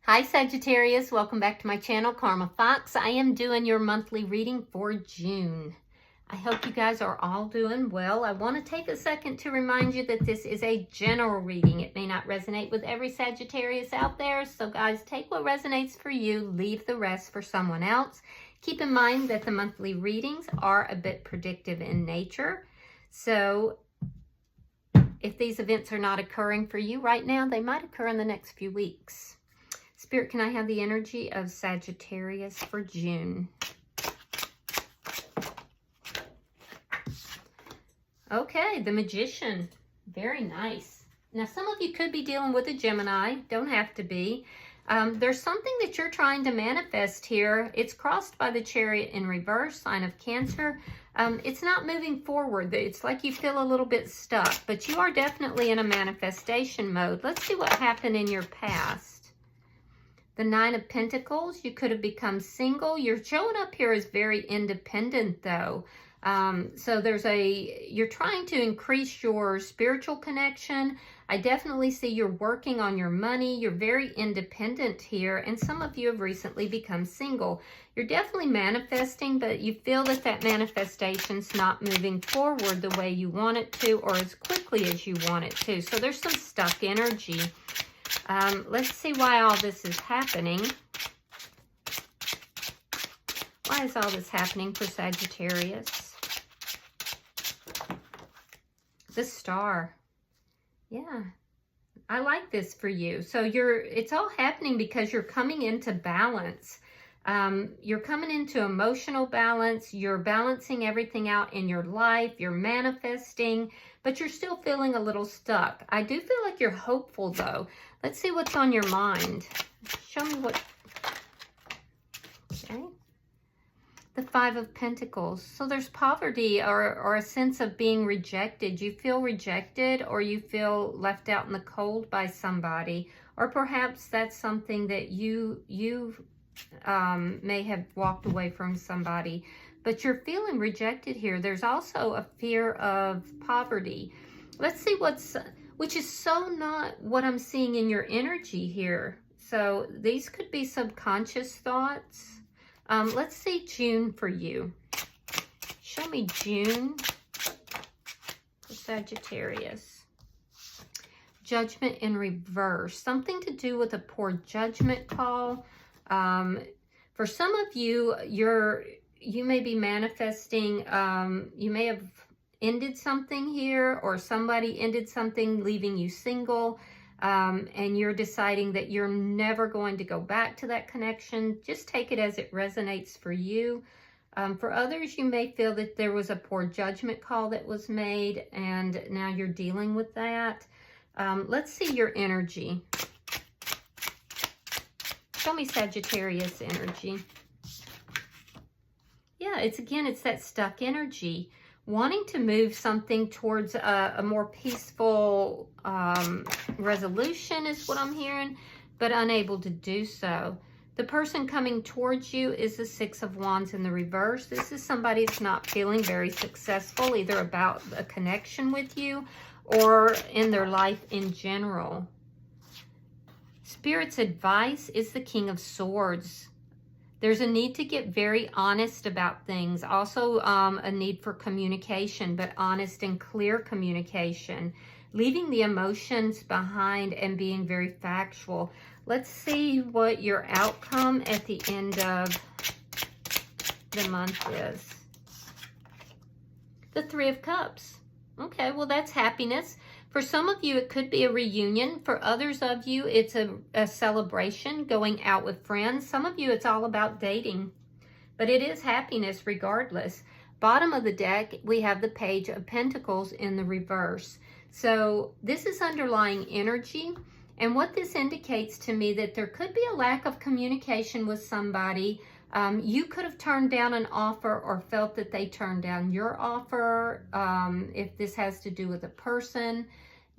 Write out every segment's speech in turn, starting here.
Hi Sagittarius, welcome back to my channel, Karma Fox. I am doing your monthly reading for June. I hope you guys are all doing well. I want to take a second to remind you that this is a general reading. It may not resonate with every Sagittarius out there, so guys, take what resonates for you, leave the rest for someone else. Keep in mind that the monthly readings are a bit predictive in nature, so if these events are not occurring for you right now, they might occur in the next few weeks. Spirit, can I have the energy of Sagittarius for June? Okay, the Magician. Very nice. Now, some of you could be dealing with a Gemini. Don't have to be. There's something that you're trying to manifest here. It's crossed by the Chariot in reverse, sign of Cancer. It's not moving forward. It's like you feel a little bit stuck, but you are definitely in a manifestation mode. Let's see what happened in your past. The Nine of Pentacles, you could have become single. You're showing up here as very independent though. So you're trying to increase your spiritual connection. I definitely see you're working on your money. You're very independent here. And some of you have recently become single. You're definitely manifesting, but you feel that that manifestation's not moving forward the way you want it to or as quickly as you want it to. So there's some stuck energy. Let's see why all this is happening. Why is all this happening for Sagittarius? The Star. Yeah, I like this for you. So it's all happening because you're coming into balance. You're coming into emotional balance. You're balancing everything out in your life. You're manifesting, but you're still feeling a little stuck. I do feel like you're hopeful though. Let's see what's on your mind. Show me what. Okay. The Five of Pentacles. So there's poverty or a sense of being rejected. You feel rejected or you feel left out in the cold by somebody. Or perhaps that's something that you may have walked away from somebody. But you're feeling rejected here. There's also a fear of poverty. Let's see which is so not what I'm seeing in your energy here. So these could be subconscious thoughts. Let's see June for you. Show me June for Sagittarius. Judgment in reverse. Something to do with a poor judgment call. For some of you, you may be manifesting, you may have ended something here, or somebody ended something leaving you single, and you're deciding that you're never going to go back to that connection. Just take it as it resonates for you. For others, you may feel that there was a poor judgment call that was made, and now you're dealing with that. Let's see your energy. Show me Sagittarius energy. Yeah, it's that stuck energy. Wanting to move something towards a more peaceful resolution is what I'm hearing, but unable to do so. The person coming towards you is the Six of Wands in the reverse. This is somebody that's not feeling very successful, either about a connection with you or in their life in general. Spirit's advice is the King of Swords. There's a need to get very honest about things. Also, a need for communication, but honest and clear communication. Leaving the emotions behind and being very factual. Let's see what your outcome at the end of the month is. The Three of Cups. Okay, well, that's happiness. For some of you, it could be a reunion. For others of you, it's a celebration, going out with friends. Some of you, it's all about dating. But it is happiness regardless. Bottom of the deck, we have the Page of Pentacles in the reverse. So this is underlying energy. And what this indicates to me that there could be a lack of communication with somebody. You could have turned down an offer or felt that they turned down your offer. If this has to do with a person.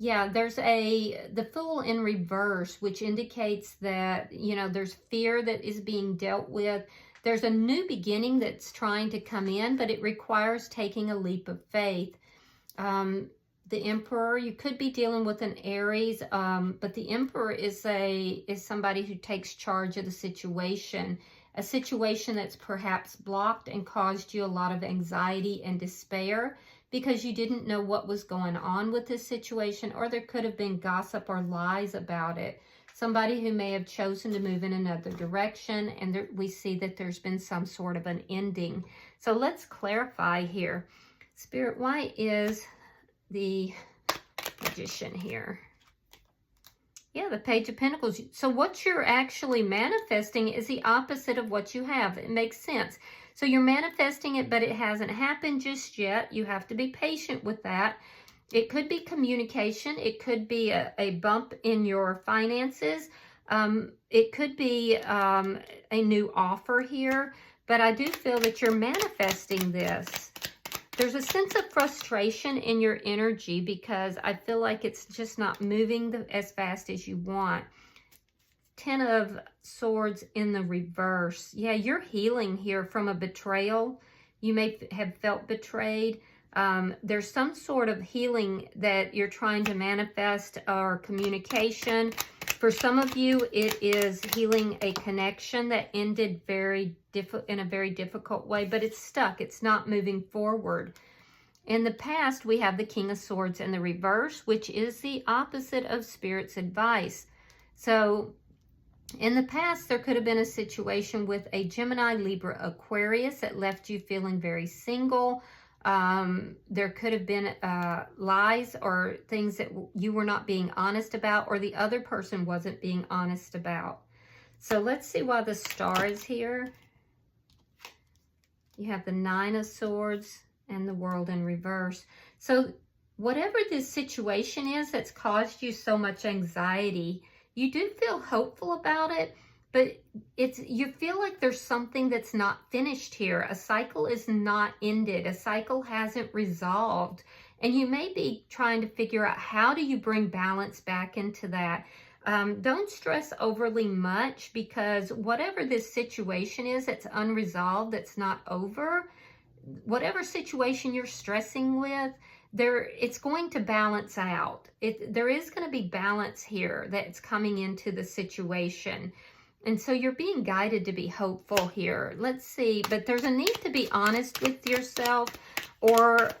Yeah, there's the Fool in reverse, which indicates that, there's fear that is being dealt with. There's a new beginning that's trying to come in, but it requires taking a leap of faith. the Emperor. You could be dealing with an Aries, but the Emperor is somebody who takes charge of the situation. A situation that's perhaps blocked and caused you a lot of anxiety and despair because you didn't know what was going on with this situation, or there could have been gossip or lies about it. Somebody who may have chosen to move in another direction, and there, we see that there's been some sort of an ending. So let's clarify here. Spirit, why is the Magician here? Yeah, the Page of Pentacles. So what you're actually manifesting is the opposite of what you have. It makes sense. So you're manifesting it, but it hasn't happened just yet. You have to be patient with that. It could be communication. It could be a bump in your finances. It could be a new offer here. But I do feel that you're manifesting this. There's a sense of frustration in your energy because I feel like it's just not moving as fast as you want. 10 of Swords in the reverse. Yeah, you're healing here from a betrayal. You may have felt betrayed. There's some sort of healing that you're trying to manifest, or communication. For some of you, it is healing a connection that ended in a very difficult way, but it's stuck. It's not moving forward. In the past, we have the King of Swords in the reverse, which is the opposite of Spirit's advice. So in the past, there could have been a situation with a Gemini, Libra, Aquarius that left you feeling very single. There could have been lies or things that you were not being honest about, or the other person wasn't being honest about. So let's see why the Star is here. You have the 9 of Swords and the World in reverse. So whatever this situation is that's caused you so much anxiety, you do feel hopeful about it, but you feel like there's something that's not finished here. A cycle is not ended. A cycle hasn't resolved. And you may be trying to figure out, how do you bring balance back into that? Don't stress overly much, because whatever this situation is that's unresolved, that's not over, whatever situation you're stressing with, it's going to balance out. There is going to be balance here that's coming into the situation. And so you're being guided to be hopeful here. Let's see. But there's a need to be honest with yourself, or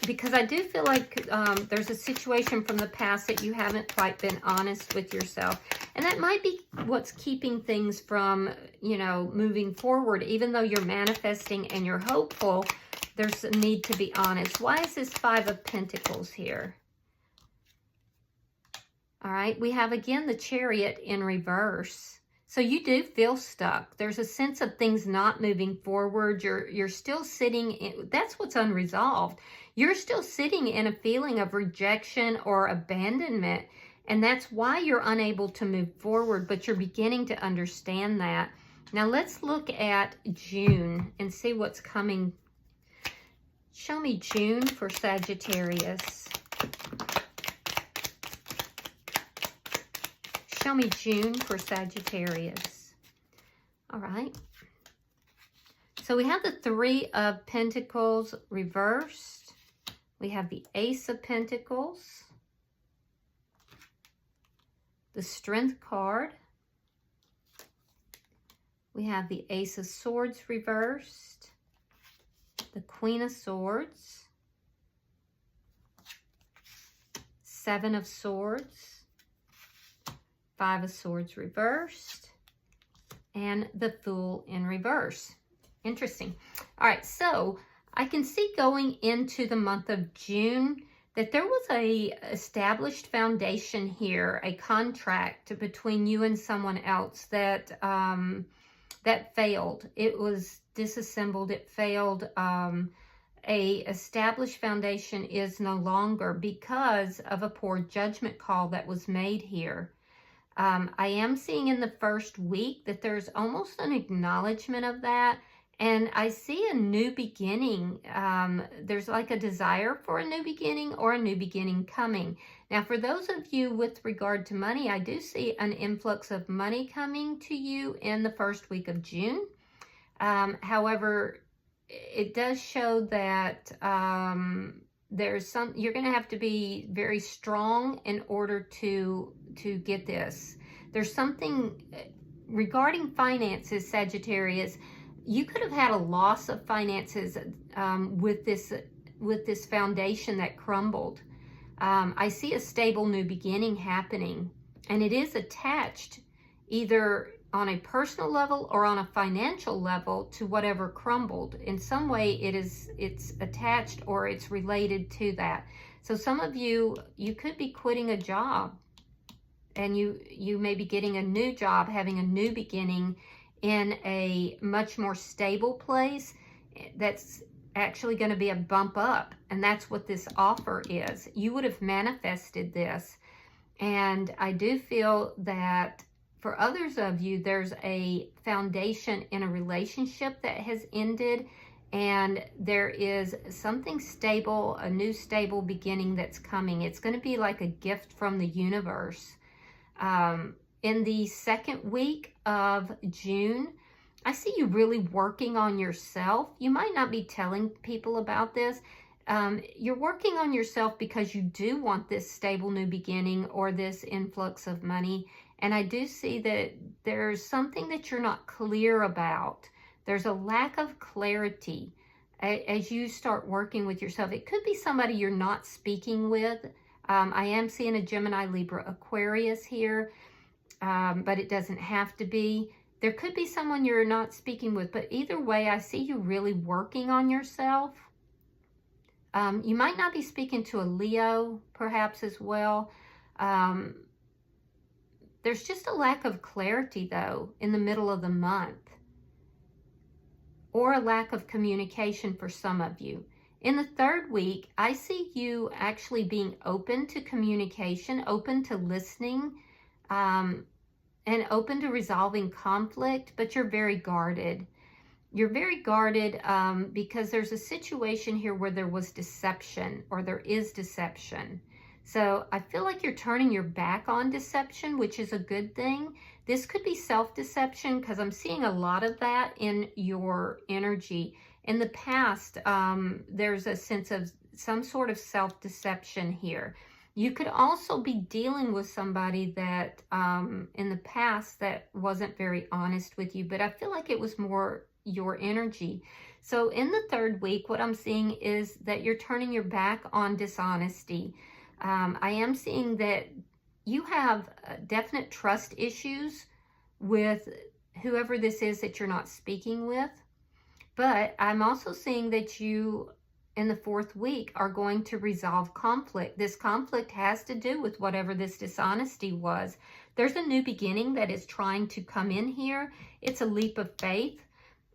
because I do feel like there's a situation from the past that you haven't quite been honest with yourself. And that might be what's keeping things from, moving forward. Even though you're manifesting and you're hopeful, there's a need to be honest. Why is this 5 of Pentacles here? All right, we have again the Chariot in reverse. So you do feel stuck. There's a sense of things not moving forward. You're still sitting in, that's what's unresolved. You're still sitting in a feeling of rejection or abandonment, and that's why you're unable to move forward, but you're beginning to understand that. Now let's look at June and see what's coming. Show me June for Sagittarius. Show me June for Sagittarius. All right. So we have the 3 of Pentacles reversed. We have the Ace of Pentacles. The Strength card. We have the Ace of Swords reversed. The Queen of Swords. 7 of Swords. 5 of Swords reversed, and the Fool in reverse. Interesting. All right, so I can see going into the month of June that there was a established foundation here, a contract between you and someone else that that failed. It was disassembled. It failed. A established foundation is no longer because of a poor judgment call that was made here. I am seeing in the first week that there's almost an acknowledgement of that. And I see a new beginning. There's like a desire for a new beginning, or a new beginning coming. Now, for those of you with regard to money, I do see an influx of money coming to you in the first week of June. However, it does show that you're going to have to be very strong in order to get this. There's something regarding finances, Sagittarius. You could have had a loss of finances with this foundation that crumbled. I see a stable new beginning happening, and it is attached either on a personal level or on a financial level to whatever crumbled. In some way it's attached or it's related to that. So some of you could be quitting a job, and you may be getting a new job, having a new beginning in a much more stable place that's actually going to be a bump up. And that's what this offer is. You would have manifested this. And I do feel that for others of you, there's a foundation in a relationship that has ended, and there is something stable, a new stable beginning that's coming. It's going to be like a gift from the universe. In the second week of June, I see you really working on yourself. You might not be telling people about this. You're working on yourself because you do want this stable new beginning or this influx of money. And I do see that there's something that you're not clear about. There's a lack of clarity as you start working with yourself. It could be somebody you're not speaking with. I am seeing a Gemini, Libra, Aquarius here, but it doesn't have to be. There could be someone you're not speaking with, but either way, I see you really working on yourself. You might not be speaking to a Leo, perhaps, as well. There's just a lack of clarity, though, in the middle of the month, or a lack of communication for some of you. In the third week, I see you actually being open to communication, open to listening, and open to resolving conflict, but you're very guarded. You're very guarded because there's a situation here where there was deception, or there is deception. So I feel like you're turning your back on deception, which is a good thing. This could be self-deception because I'm seeing a lot of that in your energy. In the past, there's a sense of some sort of self-deception here. You could also be dealing with somebody that in the past that wasn't very honest with you, but I feel like it was more your energy. So in the third week, what I'm seeing is that you're turning your back on dishonesty. I am seeing that you have definite trust issues with whoever this is that you're not speaking with. But I'm also seeing that you, in the fourth week, are going to resolve conflict. This conflict has to do with whatever this dishonesty was. There's a new beginning that is trying to come in here. It's a leap of faith,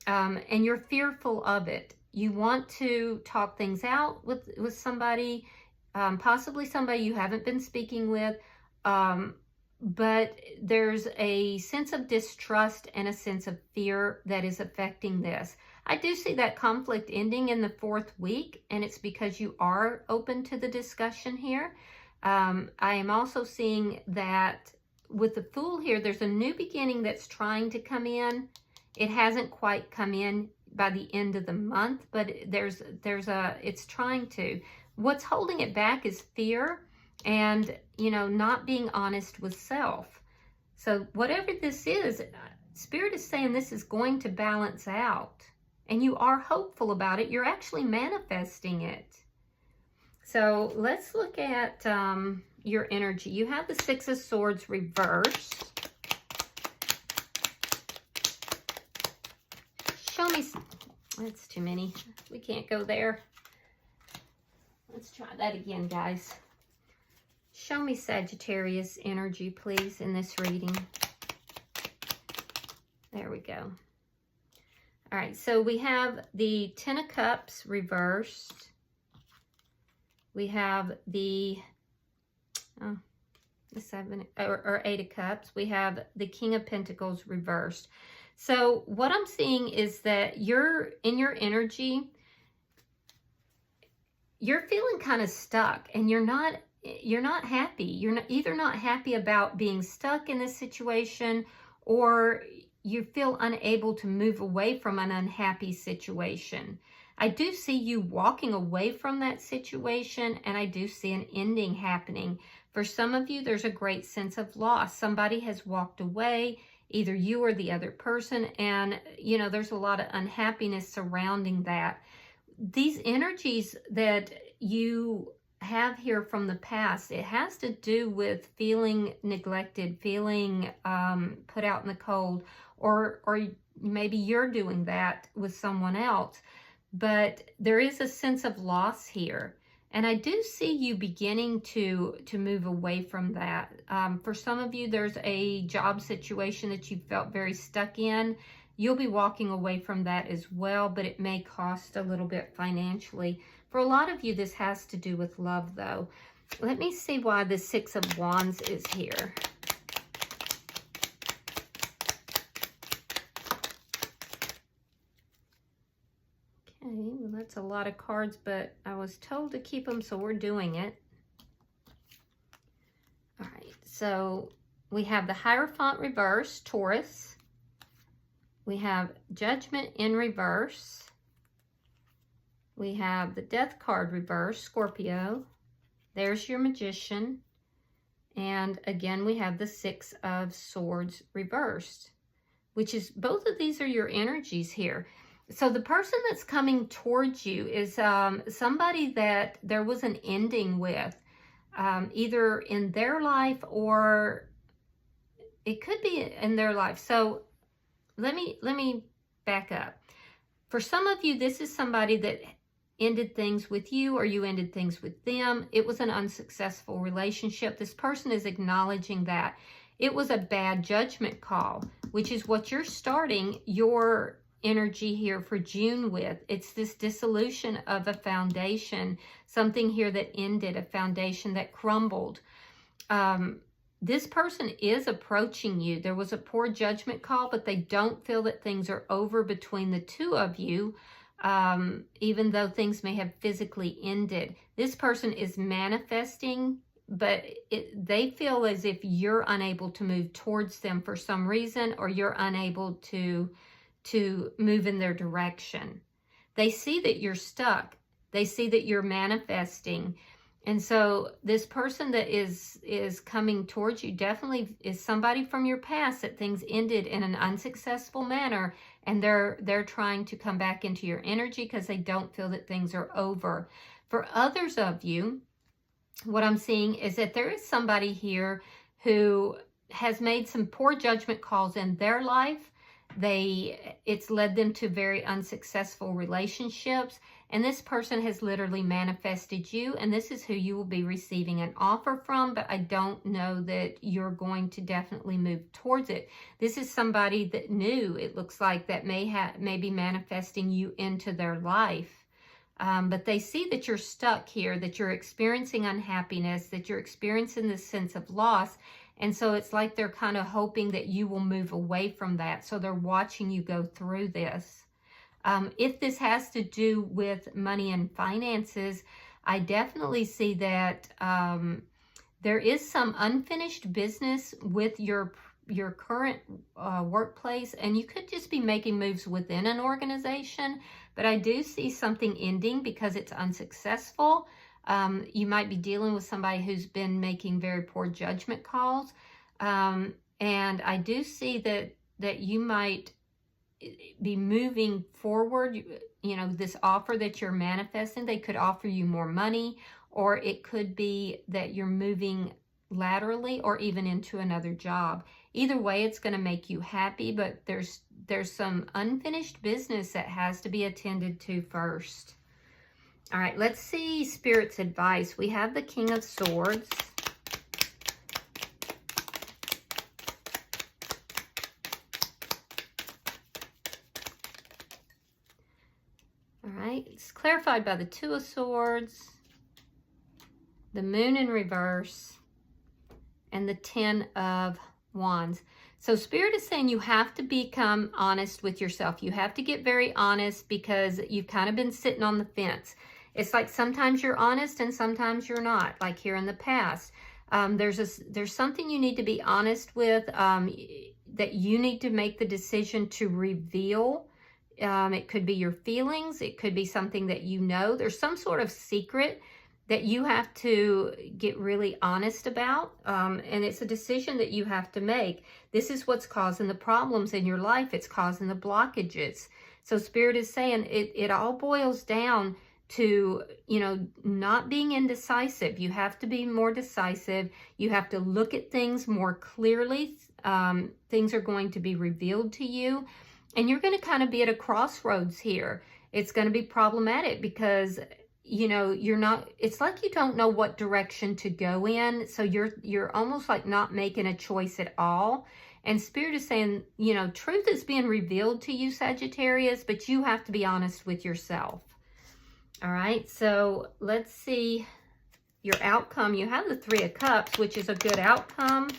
and you're fearful of it. You want to talk things out with somebody, possibly somebody you haven't been speaking with, but there's a sense of distrust and a sense of fear that is affecting this. I do see that conflict ending in the fourth week, and it's because you are open to the discussion here. I am also seeing that with the Fool here, there's a new beginning that's trying to come in. It hasn't quite come in by the end of the month, but it's trying to. What's holding it back is fear and, not being honest with self. So whatever this is, Spirit is saying this is going to balance out. And you are hopeful about it. You're actually manifesting it. So let's look at your energy. You have the Six of Swords reversed. Show me. That's too many. We can't go there. Let's try that again, guys. Show me Sagittarius energy, please, in this reading. There we go. All right, so we have the Ten of Cups reversed. We have the Seven or Eight of Cups. We have the King of Pentacles reversed. So what I'm seeing is that you're in your energy. You're feeling kind of stuck, and you're not happy. You're either not happy about being stuck in this situation, or you feel unable to move away from an unhappy situation. I do see you walking away from that situation, and I do see an ending happening. For some of you, there's a great sense of loss. Somebody has walked away, either you or the other person, and, you know, there's a lot of unhappiness surrounding that. These energies that you have here from the past, it has to do with feeling neglected, feeling put out in the cold, or maybe you're doing that with someone else. But there is a sense of loss here. And I do see you beginning to move away from that. For some of you, there's a job situation that you felt very stuck in. You'll be walking away from that as well, but it may cost a little bit financially. For a lot of you, this has to do with love, though. Let me see why the Six of Wands is here. Okay, well, that's a lot of cards, but I was told to keep them, so we're doing it. All right, so we have the Hierophant reverse, Taurus. We have Judgment in reverse. We have the Death card reverse, Scorpio. There's your Magician. And again, we have the Six of Swords reversed, which is, both of these are your energies here. So the person that's coming towards you is somebody that there was an ending with, either in their life or it could be in their life. So let me back up. For some of you, this is somebody that ended things with you, or you ended things with them. It was an unsuccessful relationship. This person is acknowledging that. It was a bad judgment call, which is what you're starting your energy here for June with. It's this dissolution of a foundation, something here that ended, a foundation that crumbled. This person is approaching you. There was a poor judgment call, but they don't feel that things are over between the two of you, even though things may have physically ended. This person is manifesting, but they feel as if you're unable to move towards them for some reason, or you're unable to move in their direction. They see that you're stuck. They see that you're manifesting. And so this person that is coming towards you definitely is somebody from your past that things ended in an unsuccessful manner, and they're trying to come back into your energy because they don't feel that things are over. For others of you, what I'm seeing is that there is somebody here who has made some poor judgment calls in their life. It's led them to very unsuccessful relationships, and this person has literally manifested you, and this is who you will be receiving an offer from, but I don't know that you're going to definitely move towards it. This is somebody that knew, it looks like, that may be manifesting you into their life. But they see that you're stuck here, that you're experiencing unhappiness, that you're experiencing this sense of loss. And so it's like they're kind of hoping that you will move away from that. So they're watching you go through this. If this has to do with money and finances, I definitely see that there is some unfinished business with your current workplace, and you could just be making moves within an organization, but I do see something ending because it's unsuccessful. You might be dealing with somebody who's been making very poor judgment calls, and I do see that you might be moving forward. You know, this offer that you're manifesting, they could offer you more money, or it could be that you're moving laterally or even into another job. Either way, it's going to make you happy, but there's some unfinished business that has to be attended to first. All right, let's see Spirit's advice. We have the King of Swords. All right, it's clarified by the Two of Swords, the Moon in reverse, and the Ten of Wands. So Spirit is saying you have to become honest with yourself. You have to get very honest because you've kind of been sitting on the fence. It's like sometimes you're honest and sometimes you're not, like here in the past. There's something you need to be honest with, that you need to make the decision to reveal It could be your feelings. It could be something that you know. There's some sort of secret that you have to get really honest about. And it's a decision that you have to make. This is what's causing the problems in your life. It's causing the blockages. So Spirit is saying it all boils down to, you know, not being indecisive. You have to be more decisive. You have to look at things more clearly. Things are going to be revealed to you. And you're going to kind of be at a crossroads here. It's going to be problematic because, you know, it's like you don't know what direction to go in. So you're almost like not making a choice at all. And Spirit is saying, you know, truth is being revealed to you, Sagittarius, but you have to be honest with yourself. All right, so let's see your outcome. You have the Three of Cups, which is a good outcome.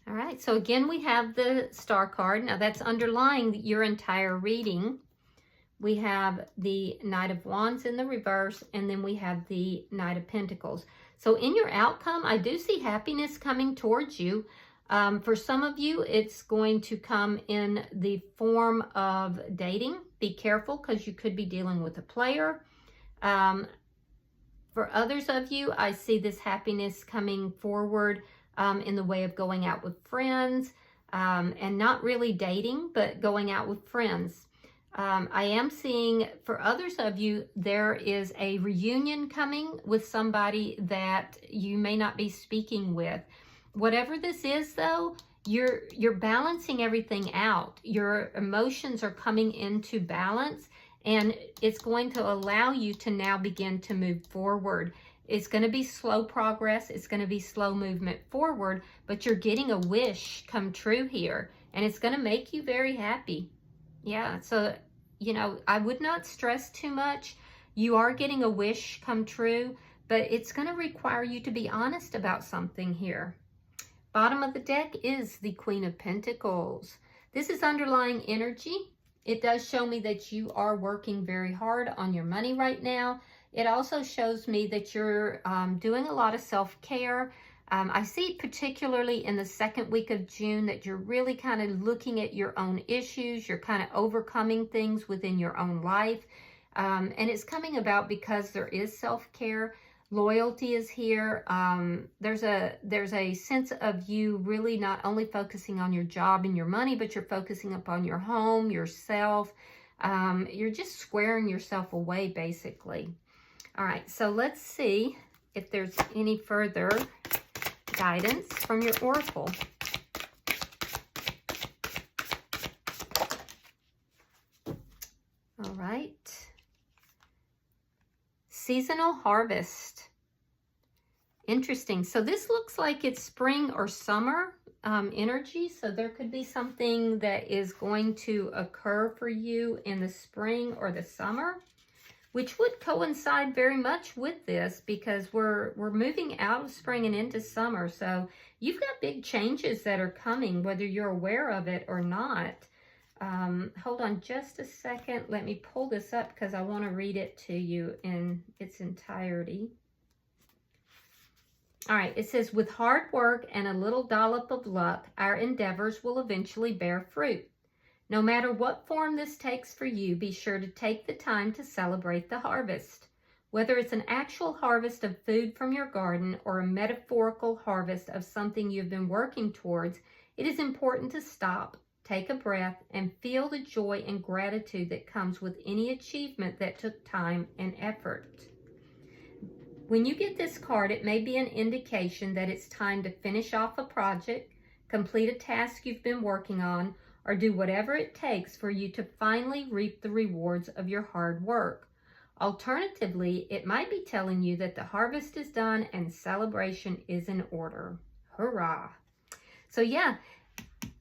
All right, so again, we have the Star card. Now, that's underlying your entire reading. We have the Knight of Wands in the reverse, and then we have the Knight of Pentacles. So in your outcome, I do see happiness coming towards you. For some of you, it's going to come in the form of dating. Be careful because you could be dealing with a player. For others of you, I see this happiness coming forward in the way of going out with friends, and not really dating, but going out with friends. I am seeing for others of you, there is a reunion coming with somebody that you may not be speaking with. Whatever this is, though, you're balancing everything out. Your emotions are coming into balance, and it's going to allow you to now begin to move forward. It's going to be slow progress. It's going to be slow movement forward, but you're getting a wish come true here, and it's going to make you very happy. Yeah, so, you know, I would not stress too much. You are getting a wish come true, but it's going to require you to be honest about something here. Bottom of the deck is the Queen of Pentacles. This is underlying energy. It does show me that you are working very hard on your money right now. It also shows me that you're doing a lot of self-care. I see particularly in the second week of June that you're really kind of looking at your own issues. You're kind of overcoming things within your own life. And it's coming about because there is self-care. Loyalty is here. There's a sense of you really not only focusing on your job and your money, but you're focusing upon your home, yourself. You're just squaring yourself away, basically. All right, so let's see if there's any further guidance from your oracle. All right. Seasonal harvest. Interesting. So this looks like it's spring or summer energy. So there could be something that is going to occur for you in the spring or the summer, which would coincide very much with this because we're moving out of spring and into summer. So you've got big changes that are coming, whether you're aware of it or not. Hold on just a second. Let me pull this up because I want to read it to you in its entirety. All right, it says, with hard work and a little dollop of luck, our endeavors will eventually bear fruit. No matter what form this takes for you, be sure to take the time to celebrate the harvest. Whether it's an actual harvest of food from your garden or a metaphorical harvest of something you've been working towards, it is important to stop, take a breath, and feel the joy and gratitude that comes with any achievement that took time and effort. When you get this card, it may be an indication that it's time to finish off a project, complete a task you've been working on, or do whatever it takes for you to finally reap the rewards of your hard work. Alternatively, it might be telling you that the harvest is done and celebration is in order. Hurrah! So yeah,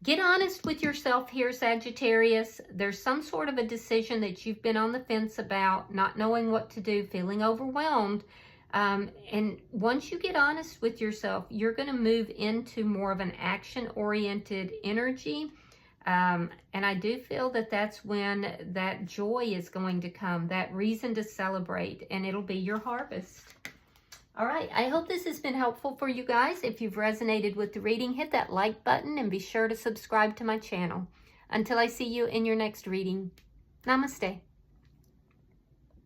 get honest with yourself here, Sagittarius. There's some sort of a decision that you've been on the fence about, not knowing what to do, feeling overwhelmed. And once you get honest with yourself, you're going to move into more of an action-oriented energy. And I do feel that that's when that joy is going to come, that reason to celebrate, and it'll be your harvest. All right, I hope this has been helpful for you guys. If you've resonated with the reading, hit that like button and be sure to subscribe to my channel. Until I see you in your next reading, namaste.